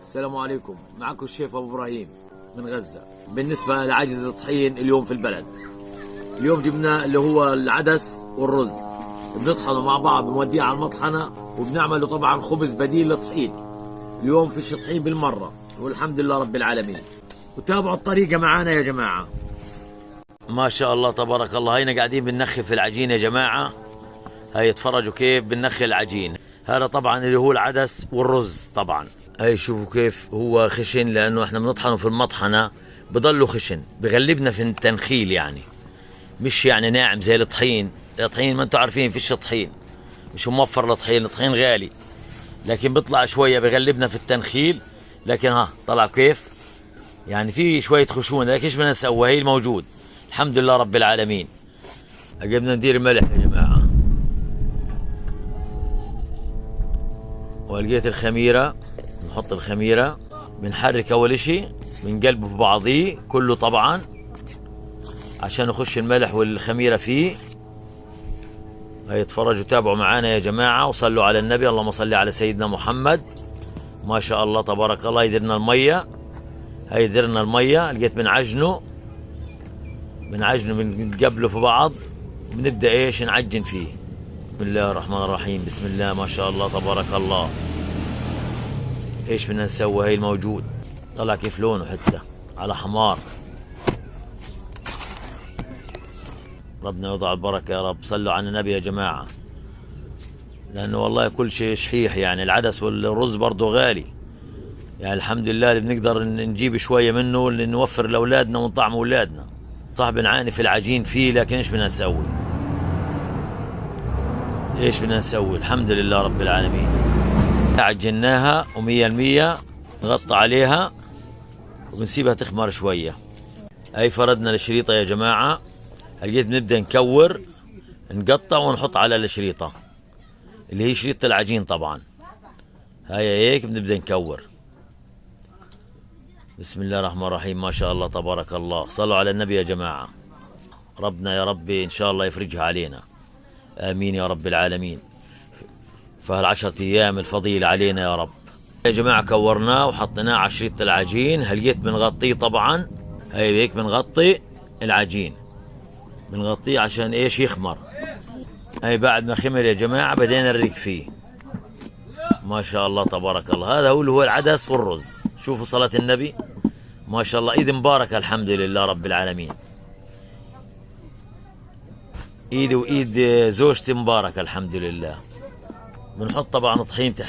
السلام عليكم، معكم الشيف ابو ابراهيم من غزة. بالنسبة لعجز الطحين اليوم في البلد، اليوم جبنا اللي هو العدس والرز، بنطحنه مع بعض، بنوديه على المطحنة وبنعمله طبعا خبز بديل للطحين. اليوم فيش طحين بالمرة والحمد لله رب العالمين. وتابعوا الطريقة معانا يا جماعة. ما شاء الله تبارك الله. هينا قاعدين بننخف في العجين يا جماعة. هاي اتفرجوا كيف بننخي العجين. هذا طبعا اللي هو العدس والرز. طبعا هاي شوفوا كيف هو خشن، لانه احنا بنطحنه في المطحنة بضله خشن، بغلبنا في التنخيل يعني، مش يعني ناعم زي الطحين. الطحين ما انتم عارفين فيش طحين، مش موفر الطحين، الطحين غالي، لكن بيطلع شوية بغلبنا في التنخيل. لكن ها طلع كيف يعني في شوية خشونة، لكن ايش بدنا نسوي؟ هي الموجود الحمد لله رب العالمين. بدنا ندير الملح يا جماعة، ولقيت الخميرة، نحط الخميرة، بنحرك اول اشي، بنقلبه في بعضيه كله طبعا عشان يخش الملح والخميرة فيه. هاي اتفرجوا تابعوا معانا يا جماعة وصلوا على النبي، اللهم صل على سيدنا محمد. ما شاء الله تبارك الله. يدرنا المية، هاي درنا المية، لقيت بنعجنه بنقبله في بعض، بنبدأ ايش نعجن فيه. بسم الله الرحمن الرحيم، بسم الله ما شاء الله تبارك الله. ايش بدنا نسوي؟ هاي الموجود طلع كيف لونه حتى على حمار. ربنا يوضع البركة يا رب. صلوا على النبي يا جماعة، لأنه والله كل شيء شحيح يعني. العدس والرز برضه غالي يعني، الحمد لله اللي بنقدر نجيب شوية منه اللي نوفر لأولادنا ونطعم أولادنا. صح بنعاني في العجين فيه، لكن ايش بدنا نسوي؟ ايش بدنا نسوي؟ الحمد لله رب العالمين. عجناها و100% نغطي عليها وبنسيبها تخمر شوية. هاي فردنا الشريطة يا جماعة. لقيت بنبدأ نكور، نقطع ونحط على الشريطة اللي هي شريطة العجين طبعا. هاي هيك بنبدأ نكور. بسم الله الرحمن الرحيم، ما شاء الله تبارك الله. صلوا على النبي يا جماعة. ربنا يا ربي إن شاء الله يفرجها علينا، آمين يا رب العالمين. فهال10 أيام الفضيلة علينا يا رب. يا جماعة كورناه وحطيناه على شريطة العجين. هلقيت بنغطيه طبعا. هاي هيك بنغطي العجين، بنغطيه عشان ايش؟ يخمر. هاي بعد ما خمر يا جماعة بدينا نرق فيه. ما شاء الله تبارك الله. هذا هو اللي هو العدس والرز. شوفوا صلاة النبي، ما شاء الله. ايد مباركة الحمد لله رب العالمين. ايدي وايد زوجتي مباركة الحمد لله. بنحط طبعا طحين تحت